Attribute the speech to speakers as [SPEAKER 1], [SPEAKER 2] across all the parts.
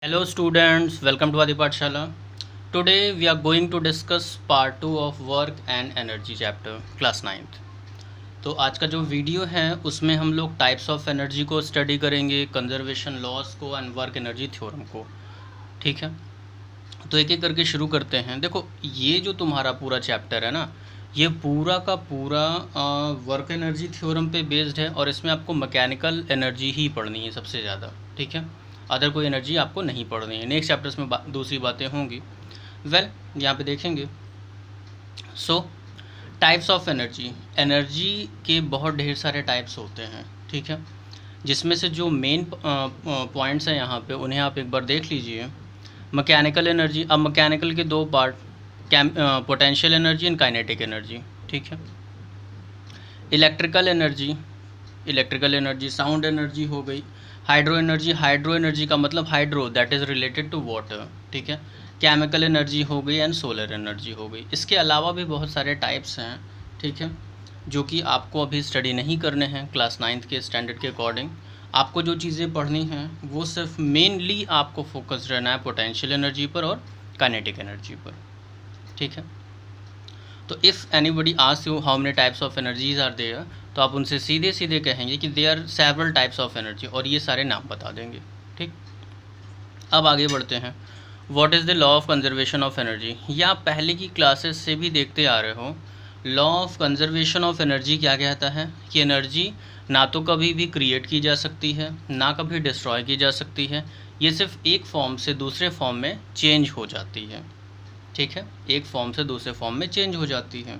[SPEAKER 1] Hello students, welcome to Adi Pathshala. Today we are going to discuss part 2 of work and energy chapter class 9th. तो आज का जो video है उसमें हम लोग टाइप्स ऑफ एनर्जी को स्टडी करेंगे, कंजर्वेशन लॉस को एंड वर्क एनर्जी थ्योरम को। ठीक है, तो एक एक करके शुरू करते हैं। देखो ये जो तुम्हारा पूरा चैप्टर है ना, ये पूरा का पूरा वर्क एनर्जी थ्योरम पे बेस्ड है और इसमें आपको मैकेनिकल एनर्जी ही पढ़नी है सबसे ज़्यादा। ठीक है, अदर कोई एनर्जी आपको नहीं पढ़नी है। नेक्स्ट चैप्टर्स में दूसरी बातें होंगी। यहाँ पे देखेंगे। सो टाइप्स ऑफ एनर्जी, एनर्जी के बहुत ढेर सारे टाइप्स होते हैं। ठीक है, जिसमें से जो मेन पॉइंट्स हैं यहाँ पे उन्हें आप एक बार देख लीजिए। मैकेनिकल एनर्जी, अब मैकेनिकल के दो part, potential energy and kinetic energy. ठीक है, electrical energy, electrical energy sound energy हो गई। हाइड्रो एनर्जी, हाइड्रो एनर्जी का मतलब hydro that is related to water. ठीक है, केमिकल एनर्जी हो गई एंड सोलर एनर्जी हो गई। इसके अलावा भी बहुत सारे टाइप्स हैं। ठीक है, जो कि आपको अभी स्टडी नहीं करने हैं क्लास 9th के स्टैंडर्ड के अकॉर्डिंग। आपको जो चीज़ें पढ़नी हैं वो सिर्फ मेनली आपको फोकस रहना है पोटेंशियल एनर्जी पर और काइनेटिक एनर्जी पर। ठीक है, तो if anybody asks you how many types of energies are there, तो आप उनसे सीधे सीधे कहेंगे कि they are several types of energy और ये सारे नाम बता देंगे। ठीक, अब आगे बढ़ते हैं। What is the law of conservation of energy, या आप पहले की क्लासेस से भी देखते आ रहे हो। Law of conservation of energy क्या कहता है कि एनर्जी ना तो कभी भी क्रिएट की जा सकती है, ना कभी डिस्ट्रॉय की जा सकती है। ये सिर्फ एक फॉर्म से दूसरे फॉर्म में चेंज हो जाती है। ठीक है, एक फॉर्म से दूसरे फॉर्म में चेंज हो जाती है।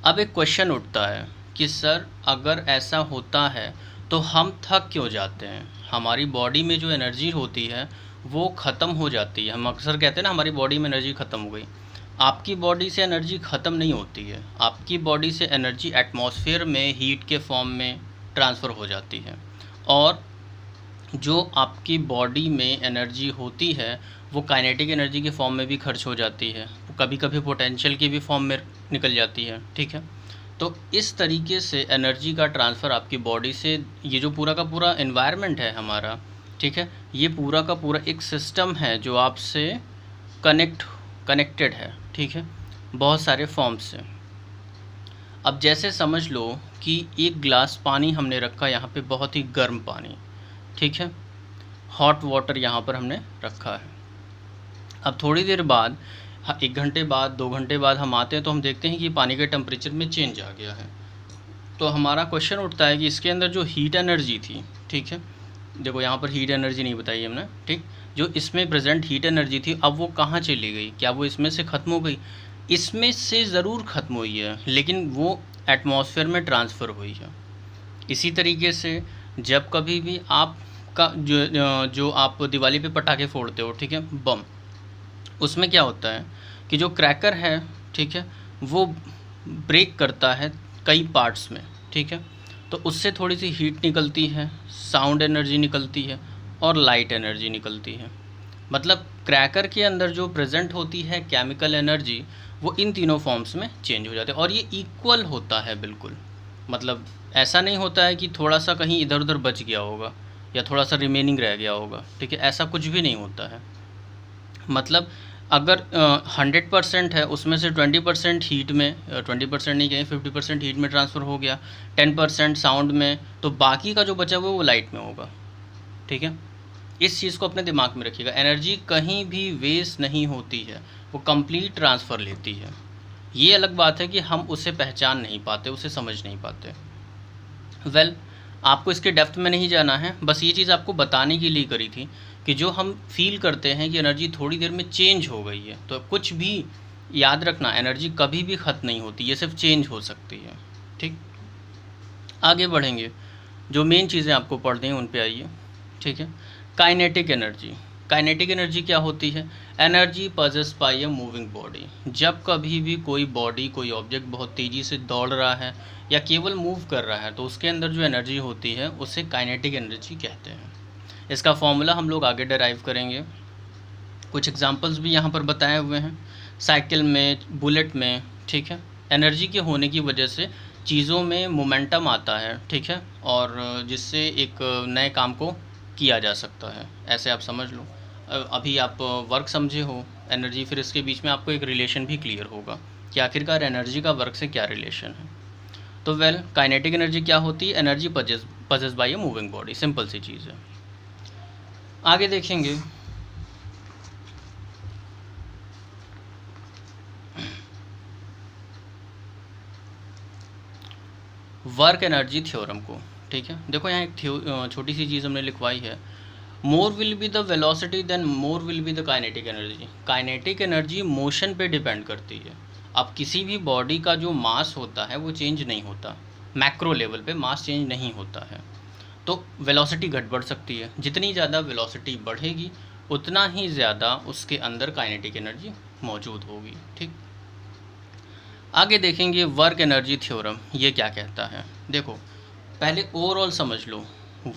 [SPEAKER 1] अब एक क्वेश्चन उठता है कि सर अगर ऐसा होता है तो हम थक क्यों जाते हैं, हमारी बॉडी में जो एनर्जी होती है वो ख़त्म हो जाती है। हम अक्सर कहते हैं ना हमारी बॉडी में एनर्जी ख़त्म हो गई। आपकी बॉडी से एनर्जी ख़त्म नहीं होती है, आपकी बॉडी से एनर्जी एटमॉस्फेयर में हीट के फॉर्म में ट्रांसफ़र हो जाती है। और जो आपकी बॉडी में एनर्जी होती है वो काइनेटिक एनर्जी के फॉर्म में भी खर्च हो जाती है, कभी कभी पोटेंशियल की भी फॉर्म में निकल जाती है। ठीक है, तो इस तरीके से एनर्जी का ट्रांसफ़र आपकी बॉडी से, ये जो पूरा का पूरा एनवायरनमेंट है हमारा, ठीक है, ये पूरा का पूरा एक सिस्टम है जो आपसे कनेक्टेड है। ठीक है, बहुत सारे फॉर्म्स से। अब जैसे समझ लो कि एक गिलास पानी हमने रखा यहाँ पे, बहुत ही गर्म पानी। ठीक है, हॉट वाटर यहाँ पर हमने रखा है। अब थोड़ी देर बाद, 1 घंटे बाद, 2 घंटे बाद हम आते हैं तो हम देखते हैं कि पानी के टेम्परेचर में चेंज आ गया है। तो हमारा क्वेश्चन उठता है कि इसके अंदर जो हीट एनर्जी थी, ठीक है, देखो यहाँ पर हीट एनर्जी नहीं बताई हमने। ठीक, जो इसमें प्रेजेंट हीट एनर्जी थी अब वो कहाँ चली गई, क्या वो इसमें से ख़त्म हो गई? इसमें से ज़रूर ख़त्म हुई है, लेकिन वो एटमॉस्फेयर में ट्रांसफ़र हुई है। इसी तरीके से जब कभी भी आपका जो आप दिवाली पे पटाखे फोड़ते हो, ठीक है, बम, उसमें क्या होता है कि जो क्रैकर है, ठीक है, वो ब्रेक करता है कई पार्ट्स में। ठीक है, तो उससे थोड़ी सी हीट निकलती है, साउंड एनर्जी निकलती है और लाइट एनर्जी निकलती है। मतलब क्रैकर के अंदर जो प्रेजेंट होती है केमिकल एनर्जी, वो इन तीनों फॉर्म्स में चेंज हो जाते हैं और ये इक्वल होता है बिल्कुल। मतलब ऐसा नहीं होता है कि थोड़ा सा कहीं इधर उधर बच गया होगा या थोड़ा सा रिमेनिंग रह गया होगा। ठीक है, ऐसा कुछ भी नहीं होता है। मतलब अगर 100% है, उसमें से 20% हीट में, 20% नहीं कहें, 50% हीट में ट्रांसफ़र हो गया, 10% साउंड में, तो बाकी का जो बचा हुआ वो लाइट में होगा। ठीक है, इस चीज़ को अपने दिमाग में रखिएगा। एनर्जी कहीं भी वेस्ट नहीं होती है, वो कंप्लीट ट्रांसफ़र लेती है। ये अलग बात है कि हम उसे पहचान नहीं पाते, उसे समझ नहीं पाते। आपको इसके डेप्थ में नहीं जाना है, बस ये चीज़ आपको बताने के लिए करी थी कि जो हम फील करते हैं कि एनर्जी थोड़ी देर में चेंज हो गई है, तो कुछ भी याद रखना, एनर्जी कभी भी ख़त्म नहीं होती, ये सिर्फ चेंज हो सकती है। ठीक, आगे बढ़ेंगे। जो मेन चीज़ें आपको पढ़नी हैं उन पे आइए। ठीक है, काइनेटिक एनर्जी। काइनेटिक एनर्जी क्या होती है? Energy possessed bye a moving body. जब कभी भी कोई बॉडी, कोई ऑब्जेक्ट बहुत तेज़ी से दौड़ रहा है या केवल मूव कर रहा है, तो उसके अंदर जो एनर्जी होती है उसे काइनेटिक एनर्जी कहते हैं। इसका फॉर्मूला हम लोग आगे डिराइव करेंगे। कुछ एग्जांपल्स भी यहाँ पर बताए हुए हैं, साइकिल में, बुलेट में। ठीक है, एनर्जी के होने की वजह से चीज़ों में मोमेंटम आता है। ठीक है, और जिससे एक नए काम को किया जा सकता है, ऐसे आप समझ लो। अभी आप वर्क समझे हो एनर्जी, फिर इसके बीच में आपको एक रिलेशन भी क्लियर होगा कि आखिरकार एनर्जी का वर्क से क्या रिलेशन है। तो काइनेटिक एनर्जी क्या होती है? Energy possess bye a moving body, simple सी चीज़ है। आगे देखेंगे वर्क एनर्जी थ्योरम को, ठीक है। देखो यहाँ एक छोटी सी चीज़ हमने लिखवाई है, more will be the velocity then more will be the kinetic energy. Kinetic energy motion पे डिपेंड करती है। अब किसी भी बॉडी का जो मास होता है वो चेंज नहीं होता, मैक्रो लेवल पे मास चेंज नहीं होता है, तो वेलोसिटी घट बढ़ सकती है। जितनी ज़्यादा वेलोसिटी बढ़ेगी उतना ही ज़्यादा उसके अंदर काइनेटिक एनर्जी मौजूद होगी, ठीक। आगे देखेंगे वर्क एनर्जी थ्योरम, ये क्या कहता है। देखो पहले ओवरऑल समझ लो,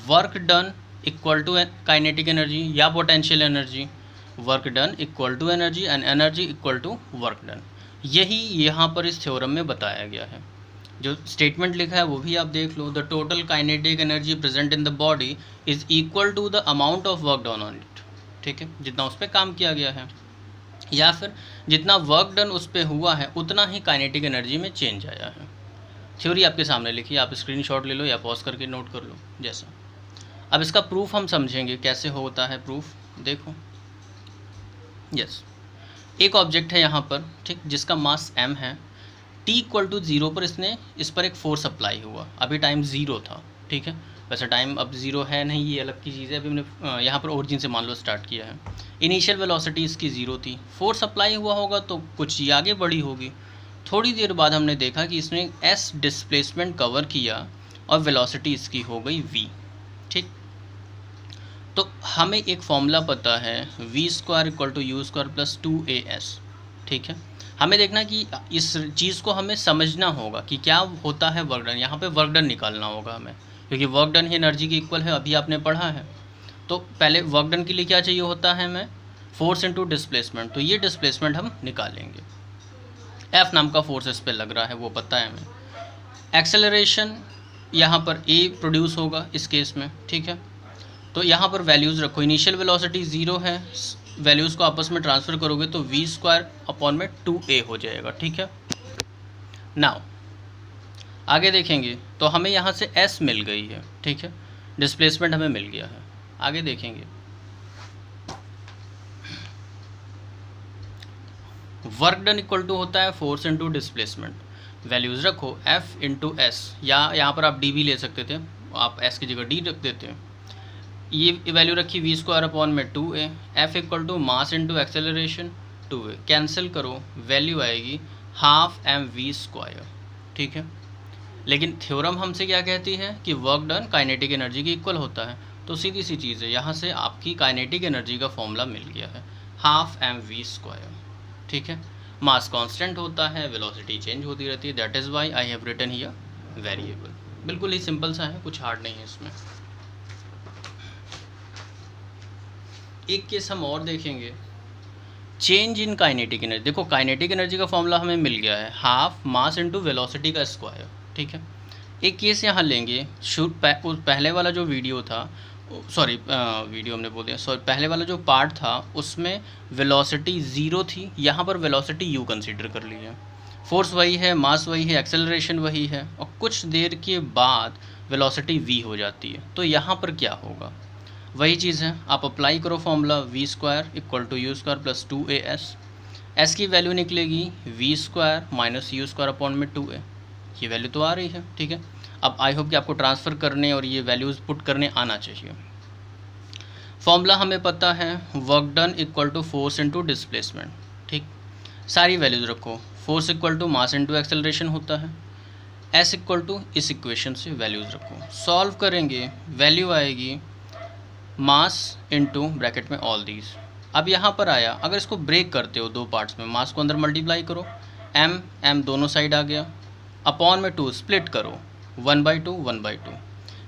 [SPEAKER 1] work done equal to kinetic energy या potential energy, work done equal to energy and energy equal to work done. यही यहाँ पर इस थ्योरम में बताया गया है। जो स्टेटमेंट लिखा है वो भी आप देख लो, the total kinetic energy present in the body is equal to the amount of work done on it, ठीक है, जितना उस पर काम किया गया है या फिर जितना वर्क डन उस पर हुआ है उतना ही काइनेटिक एनर्जी में चेंज आया है। थ्योरी आपके सामने लिखी है, आप स्क्रीनशॉट ले लो या पॉज करके नोट कर लो जैसा। अब इसका प्रूफ हम समझेंगे कैसे होता है प्रूफ। देखो यस, एक ऑब्जेक्ट है यहाँ पर, ठीक, जिसका मास m है, t इक्वल टू 0 पर इस पर एक फोर्स अप्लाई हुआ। अभी टाइम 0 था, ठीक है, वैसे टाइम अब 0 है नहीं, ये अलग की चीज़ है। अभी हमने यहाँ पर ओरिजिन से मान लो स्टार्ट किया है, इनिशियल वेलोसिटी इसकी 0 थी, फोर्स अप्लाई हुआ होगा तो कुछ ये आगे बढ़ी होगी। थोड़ी देर बाद हमने देखा कि इसने s डिस्प्लेसमेंट कवर किया और वेलोसिटी इसकी हो गई v, ठीक। तो हमें एक फॉर्मूला पता है, v² equal to u² plus 2as, ठीक है। हमें देखना कि इस चीज़ को हमें समझना होगा कि क्या होता है वर्क डन। यहाँ पे वर्क डन निकालना होगा हमें, क्योंकि वर्क डन ही एनर्जी के इक्वल है, अभी आपने पढ़ा है। तो पहले वर्क डन के लिए क्या चाहिए होता है हमें, फोर्स इनटू डिस्प्लेसमेंट। तो ये डिस्प्लेसमेंट हम निकालेंगे, F नाम का फोर्स इस पर लग रहा है वो पता है हमें। एक्सेलरेशन यहाँ पर a प्रोड्यूस होगा इस केस में, ठीक है। तो यहाँ पर वैल्यूज़ रखो, इनिशियल वेलोसिटी 0 है, वैल्यूज़ को आपस में ट्रांसफ़र करोगे तो v² अपॉन में 2a हो जाएगा, ठीक है। नाउ आगे देखेंगे तो हमें यहाँ से s मिल गई है, ठीक है, डिस्प्लेसमेंट हमें मिल गया है। आगे देखेंगे वर्क डन इक्वल टू होता है फोर्स इनटू डिस्प्लेसमेंट। वैल्यूज़ रखो f इंटू एस, या यहाँ पर आप d भी ले सकते थे, आप s की जगह d रख देते हैं। ये वैल्यू रखी v² अपॉन में 2a, f equal to mass into acceleration 2a, cancel करो, वैल्यू आएगी हाफ mv², ठीक है। लेकिन थ्योरम हमसे क्या कहती है कि वर्क डन काइनेटिक एनर्जी के इक्वल होता है। तो सीधी सी चीज़ है, यहाँ से आपकी काइनेटिक एनर्जी का फॉर्मूला मिल गया है, हाफ mv², ठीक है। मास कांस्टेंट होता है, वेलोसिटी चेंज होती रहती है, that is why I have written here variable. बिल्कुल ही सिंपल सा है, कुछ हार्ड नहीं है इसमें। एक केस हम और देखेंगे, चेंज इन काइनेटिक एनर्जी। देखो काइनेटिक एनर्जी का फॉर्मूला हमें मिल गया है, हाफ मास इंटू वेलोसिटी का स्क्वायर, ठीक है। एक केस यहाँ लेंगे, पहले वाला जो वीडियो था, सॉरी वीडियो हमने बोल दिया, सॉरी पहले वाला जो पार्ट था उसमें वेलोसिटी 0 थी, यहाँ पर वेलोसिटी u कंसीडर कर ली है, फोर्स वही है, मास वही है, एक्सेलरेशन वही है, और कुछ देर के बाद वेलोसिटी v हो जाती है। तो यहाँ पर क्या होगा, वही चीज़ है, आप अप्लाई करो formula v² equal to u² plus 2as, s की वैल्यू निकलेगी v² माइनस u² अपॉन में 2a, ये वैल्यू तो आ रही है, ठीक है। अब आई होप कि आपको ट्रांसफ़र करने और ये वैल्यूज़ पुट करने आना चाहिए। फॉर्मूला हमें पता है, work done equal to force into displacement, ठीक। सारी वैल्यूज़ रखो, force equal to mass into acceleration होता है, s इक्वल टू इस इक्वेशन से वैल्यूज़ रखो, सॉल्व करेंगे, वैल्यू आएगी मास इनटू ब्रैकेट में ऑल दीज। अब यहाँ पर आया, अगर इसको ब्रेक करते हो दो पार्ट्स में, मास को अंदर मल्टीप्लाई करो, m दोनों साइड आ गया, अपॉन में 2 स्प्लिट करो, 1/2 1/2,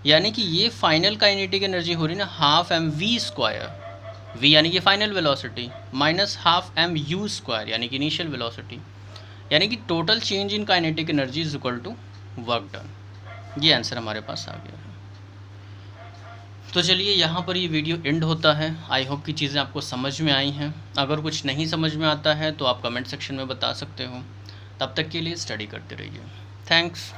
[SPEAKER 1] यानी कि ये फाइनल काइनेटिक एनर्जी हो रही ना, हाफ mv², v यानी कि final velocity, minus half mu² यानी कि इनिशियल वेलोसिटी, यानी कि total change in kinetic energy is equal to work done. ये आंसर हमारे पास आ गया है। तो चलिए यहाँ पर ये वीडियो एंड होता है। आई होप कि चीज़ें आपको समझ में आई हैं। अगर कुछ नहीं समझ में आता है तो आप कमेंट सेक्शन में बता सकते हो। तब तक के लिए स्टडी करते रहिए। थैंक्स।